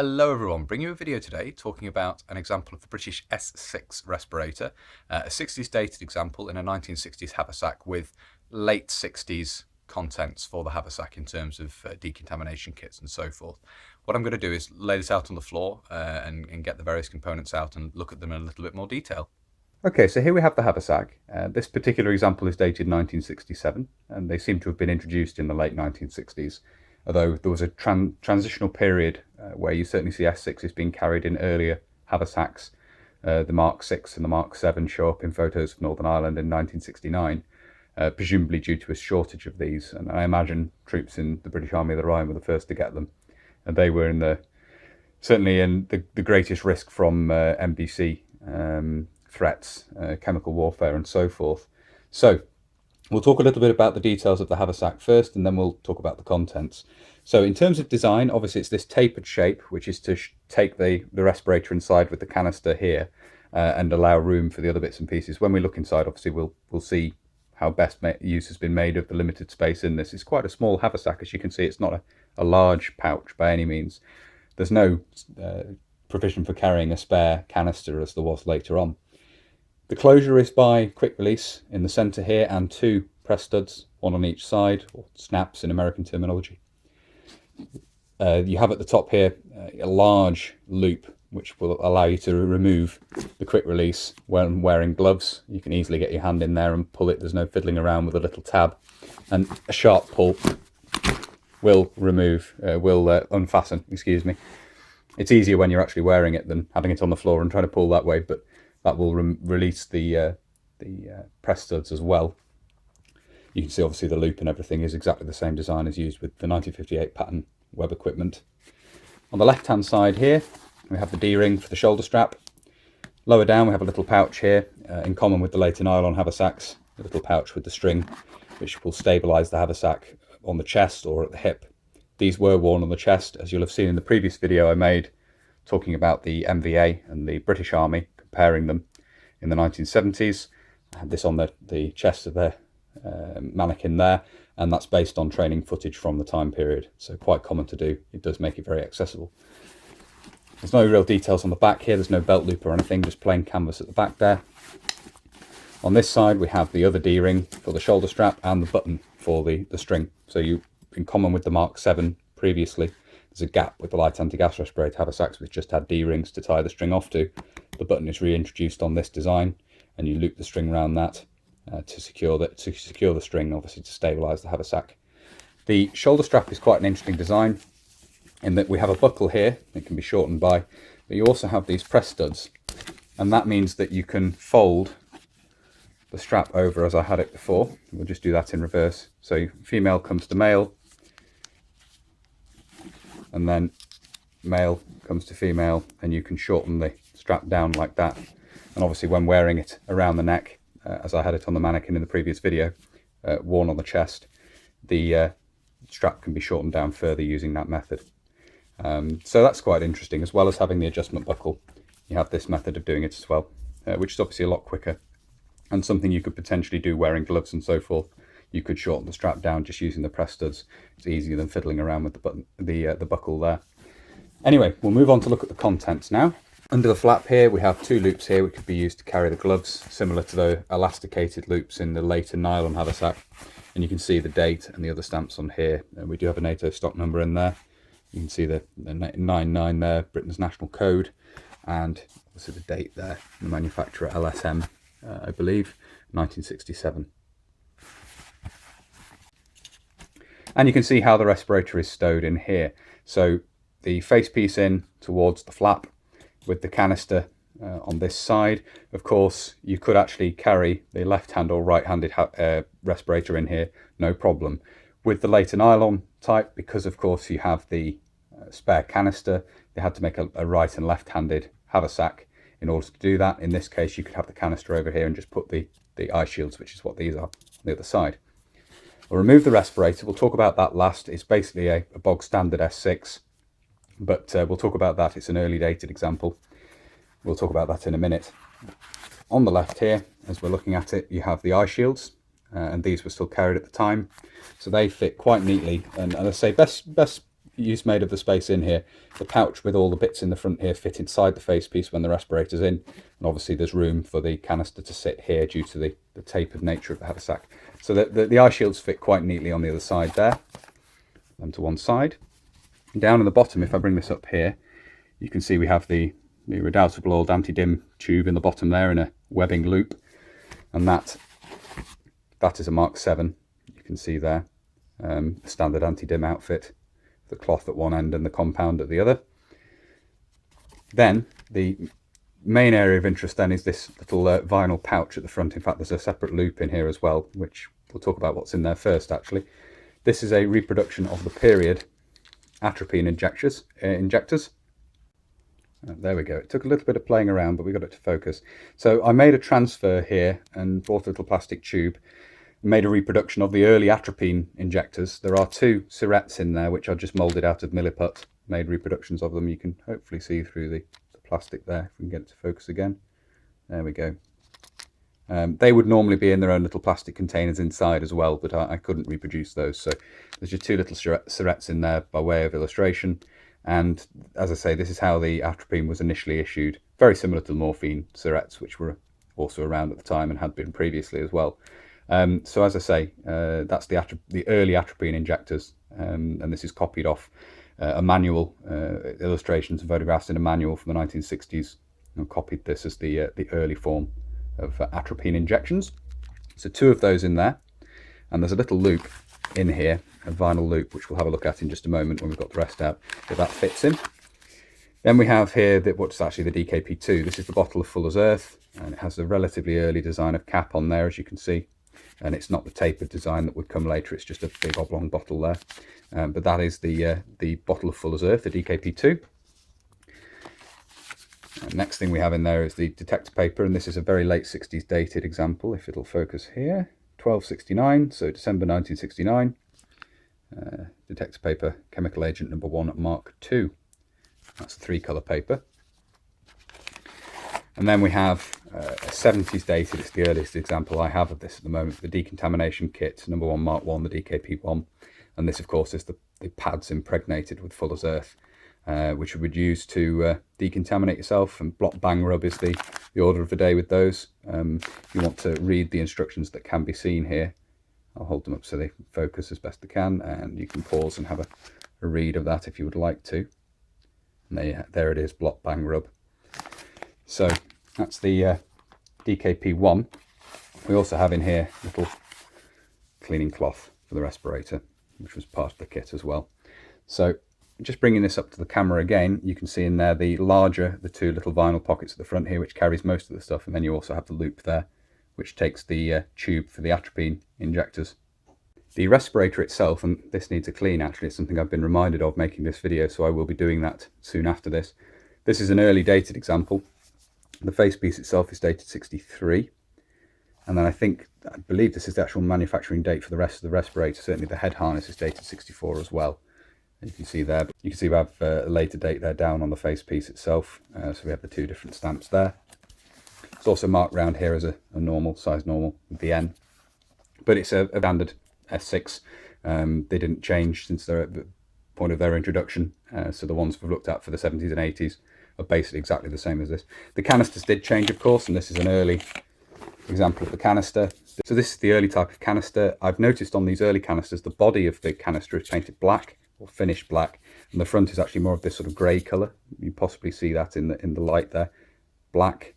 Hello everyone, bringing you a video today talking about an example of the British S6 Respirator, a 60s dated example in a 1960s Haversack with late 60s contents for the Haversack in terms of decontamination kits and so forth. What I'm going to do is lay this out on the floor and get the various components out and look at them in a little bit more detail. Okay, so here we have the Haversack. This particular example is dated 1967 and they seem to have been introduced in the late 1960s. Although there was a transitional period where you certainly see S6s being carried in earlier Haversacks. The Mark 6 and the Mark 7 show up in photos of Northern Ireland in 1969, presumably due to a shortage of these. And I imagine troops in the British Army of the Rhine were the first to get them. And they were certainly in the greatest risk from MBC threats, chemical warfare and so forth. So we'll talk a little bit about the details of the Haversack first, and then we'll talk about the contents. So in terms of design, obviously it's this tapered shape, which is to take the respirator inside with the canister here and allow room for the other bits and pieces. When we look inside, obviously we'll see how best use has been made of the limited space in this. It's quite a small Haversack, as you can see. It's not a large pouch by any means. There's no provision for carrying a spare canister as there was later on. The closure is by quick release in the centre here and two press studs, one on each side, or snaps in American terminology. You have at the top here a large loop which will allow you to remove the quick release when wearing gloves. You can easily get your hand in there and pull it. There's no fiddling around with a little tab, and a sharp pull will unfasten, excuse me. It's easier when you're actually wearing it than having it on the floor and trying to pull that way, but that will release the press studs as well. You can see obviously the loop and everything is exactly the same design as used with the 1958 pattern web equipment. On the left hand side here we have the D-ring for the shoulder strap. Lower down we have a little pouch here, in common with the later nylon Haversacks, a little pouch with the string which will stabilise the Haversack on the chest or at the hip. These were worn on the chest, as you'll have seen in the previous video I made talking about the MVA and the British Army, comparing them in the 1970s. I had this on the chest of the mannequin there, and that's based on training footage from the time period, so quite common to do. It does make it very accessible. There's no real details on the back here. There's no belt loop or anything, just plain canvas at the back there. On this side we have the other D-ring for the shoulder strap and the button for the string. So in common with the Mark 7 previously, there's a gap with the light anti-gas respirator Haversacks which just had D-rings to tie the string off to. The button is reintroduced on this design, and you loop the string around that to secure the string, obviously to stabilise the Haversack. The shoulder strap is quite an interesting design in that we have a buckle here. It can be shortened by, but you also have these press studs, and that means that you can fold the strap over as I had it before. We'll just do that in reverse. So female comes to male, and then male comes to female, and you can shorten the strap down like that. And obviously when wearing it around the neck, as I had it on the mannequin in the previous video, worn on the chest, the strap can be shortened down further using that method. So that's quite interesting. As well as having the adjustment buckle, you have this method of doing it as well, which is obviously a lot quicker and something you could potentially do wearing gloves and so forth. You could shorten the strap down just using the press studs. It's easier than fiddling around with the buckle there. Anyway, we'll move on to look at the contents now. Under the flap here we have two loops here which could be used to carry the gloves, similar to the elasticated loops in the later nylon Haversack. And you can see the date and the other stamps on here. And we do have a NATO stock number in there. You can see the 99 there, Britain's national code, and obviously the date there, the manufacturer LSM, I believe, 1967. And you can see how the respirator is stowed in here. So the face piece in towards the flap with the canister on this side. Of course, you could actually carry the left-hand or right-handed respirator in here, no problem. With the later nylon type, because of course you have the spare canister, they had to make a right and left-handed Haversack in order to do that. In this case, you could have the canister over here and just put the eye shields, which is what these are, on the other side. We'll remove the respirator. We'll talk about that last. It's basically a bog standard S6, but we'll talk about that. It's an early dated example. We'll talk about that in a minute. On the left here, as we're looking at it, you have the eye shields, and these were still carried at the time. So they fit quite neatly, and I say best use made of the space in here. The pouch with all the bits in the front here fit inside the facepiece when the respirator's in, and obviously there's room for the canister to sit here due to the tapered nature of the Haversack. So the eye shields fit quite neatly on the other side there, them to one side. And down in the bottom, if I bring this up here, you can see we have the redoubtable old anti-dim tube in the bottom there in a webbing loop, and that is a Mark 7. You can see there, standard anti-dim outfit, the cloth at one end and the compound at the other. Then the main area of interest then is this little vinyl pouch at the front. In fact, there's a separate loop in here as well, which we'll talk about what's in there first actually. This is a reproduction of the period atropine injectors. There we go. It took a little bit of playing around, but we got it to focus. So I made a transfer here and bought a little plastic tube, made a reproduction of the early atropine injectors. There are 2 syrettes in there, which I just moulded out of milliput, made reproductions of them. You can hopefully see through the plastic there, if we can get it to focus again. There we go. They would normally be in their own little plastic containers inside as well, but I couldn't reproduce those. So there's just 2 little syrettes in there by way of illustration. And as I say, this is how the atropine was initially issued, very similar to the morphine syrettes, which were also around at the time and had been previously as well. So as I say, that's the early atropine injectors, and this is copied off a manual, illustrations and photographs in a manual from the 1960s, and copied this as the early form of atropine injections. So 2 of those in there, and there's a little loop in here, a vinyl loop, which we'll have a look at in just a moment when we've got the rest out, that fits in. Then we have here what's actually the DKP2. This is the bottle of Fuller's Earth, and it has a relatively early design of cap on there, as you can see, and it's not the tapered design that would come later. It's just a big oblong bottle there, but that is the bottle of Fuller's Earth, the DKP2. Next thing we have in there is the detector paper, and this is a very late 60s dated example, if it'll focus here. 1269, so December 1969. Detector paper, chemical agent number 1 Mark 2. That's the 3-colour paper. And then we have a 70s dated, it's the earliest example I have of this at the moment, the decontamination kit, number 1 Mark 1, the DKP1. And this, of course, is the pads impregnated with Fuller's Earth, which we would use to decontaminate yourself, and blot bang rub is the order of the day with those. You want to read the instructions that can be seen here. I'll hold them up so they focus as best they can, and you can pause and have a read of that if you would like to. And there it is, blot bang rub. So that's the DKP1. We also have in here a little cleaning cloth for the respirator, which was part of the kit as well. So just bringing this up to the camera again, you can see in there the 2 little vinyl pockets at the front here, which carries most of the stuff, and then you also have the loop there, which takes the tube for the atropine injectors. The respirator itself, and this needs a clean actually, it's something I've been reminded of making this video, so I will be doing that soon after this. This is an early dated example. The facepiece itself is dated 63, and then I believe this is the actual manufacturing date for the rest of the respirator. Certainly the head harness is dated 64 as well. You can see there, you can see we have a later date there down on the facepiece itself, so we have the 2 different stamps there. It's also marked round here as a normal, size normal, with the N, but it's a standard S6. They didn't change since the point of their introduction, so the ones we've looked at for the 70s and 80s are basically exactly the same as this. The canisters did change, of course, and this is an early example of the canister. So this is the early type of canister. I've noticed on these early canisters, the body of the canister is painted black, or finished black, and the front is actually more of this sort of grey colour. You possibly see that in the light there. Black,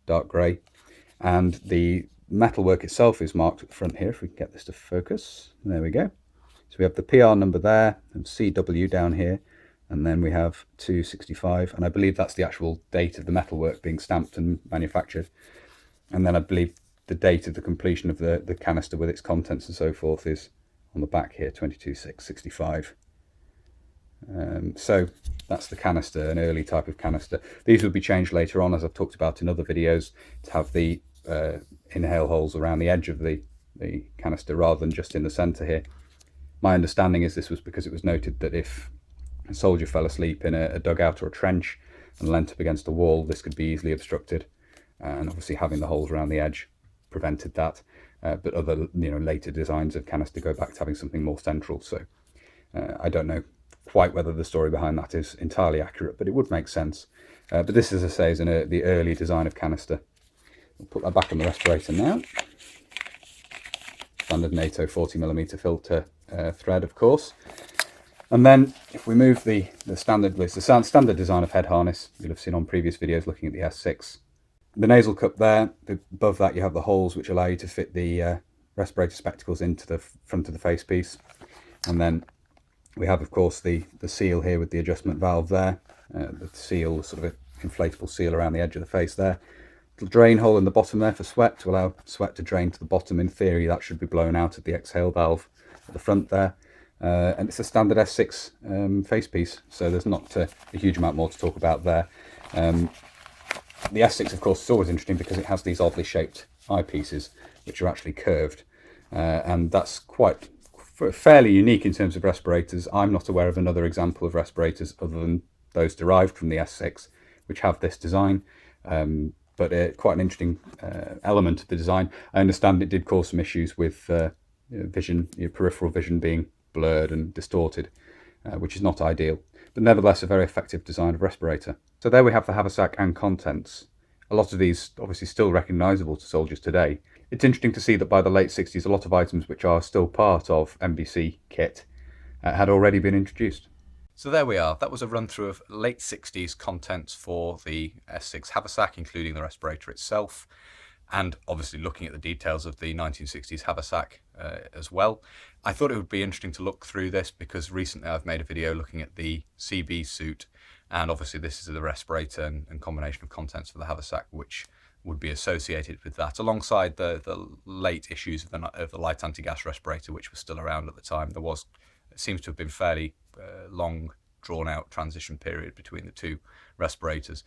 dark grey, and the metalwork itself is marked at the front here. If we can get this to focus, there we go. So we have the PR number there, and CW down here, and then we have 265, and I believe that's the actual date of the metalwork being stamped and manufactured. And then I believe the date of the completion of the canister with its contents and so forth is on the back here, 22/6/65. So that's the canister, an early type of canister. These will be changed later on, as I've talked about in other videos, to have the inhale holes around the edge of the canister rather than just in the centre here. My understanding is this was because it was noted that if a soldier fell asleep in a dugout or a trench and leant up against a wall, this could be easily obstructed, and obviously having the holes around the edge prevented that. But other later designs of canister go back to having something more central, so I don't know quite whether the story behind that is entirely accurate, but it would make sense. But this, as I say, is in the early design of canister. We'll put that back on the respirator now. Standard NATO 40mm filter thread, of course. And then if we move the standard design of head harness you'll have seen on previous videos looking at the S6. The nasal cup there, above that you have the holes which allow you to fit the respirator spectacles into the front of the facepiece. And then we have, of course, the seal here with the adjustment valve there. The seal, sort of an inflatable seal around the edge of the face there. Little drain hole in the bottom there for sweat, to allow sweat to drain to the bottom. In theory, that should be blown out at the exhale valve at the front there. And it's a standard S6 facepiece, so there's not a huge amount more to talk about there. The S6, of course, is always interesting because it has these oddly shaped eyepieces, which are actually curved. And that's quite fairly unique in terms of respirators. I'm not aware of another example of respirators other than those derived from the S6, which have this design. But quite an interesting element of the design. I understand it did cause some issues with vision, peripheral vision being blurred and distorted, which is not ideal. But nevertheless, a very effective design of respirator. So there we have the Haversack and contents. A lot of these obviously still recognisable to soldiers today. It's interesting to see that by the late 60s, a lot of items which are still part of MBC kit had already been introduced. So there we are. That was a run through of late 60s contents for the S6 Haversack, including the respirator itself, and obviously looking at the details of the 1960s Haversack as well. I thought it would be interesting to look through this because recently I've made a video looking at the CB suit, and obviously this is the respirator and combination of contents for the Haversack, which would be associated with that, alongside the late issues of the light anti-gas respirator, which was still around at the time. It seems to have been fairly long, drawn-out transition period between the two respirators.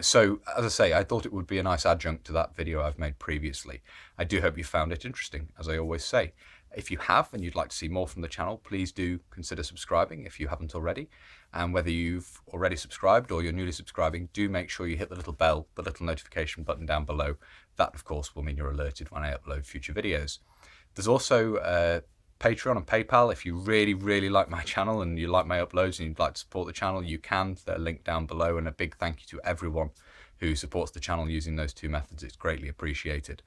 So, as I say, I thought it would be a nice adjunct to that video I've made previously. I do hope you found it interesting, as I always say. If you have and you'd like to see more from the channel, please do consider subscribing if you haven't already. And whether you've already subscribed or you're newly subscribing, do make sure you hit the little bell, the little notification button down below. That, of course, will mean you're alerted when I upload future videos. There's also Patreon and PayPal. If you really, really like my channel and you like my uploads and you'd like to support the channel, you can. They're linked down below. And a big thank you to everyone who supports the channel using those two methods. It's greatly appreciated.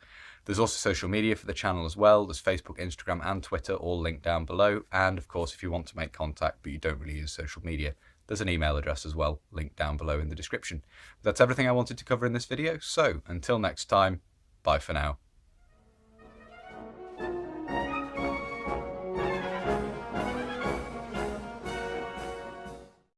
There's also social media for the channel as well. There's Facebook, Instagram and Twitter, all linked down below. And of course, if you want to make contact but you don't really use social media, there's an email address as well, linked down below in the description. That's everything I wanted to cover in this video. So until next time, bye for now.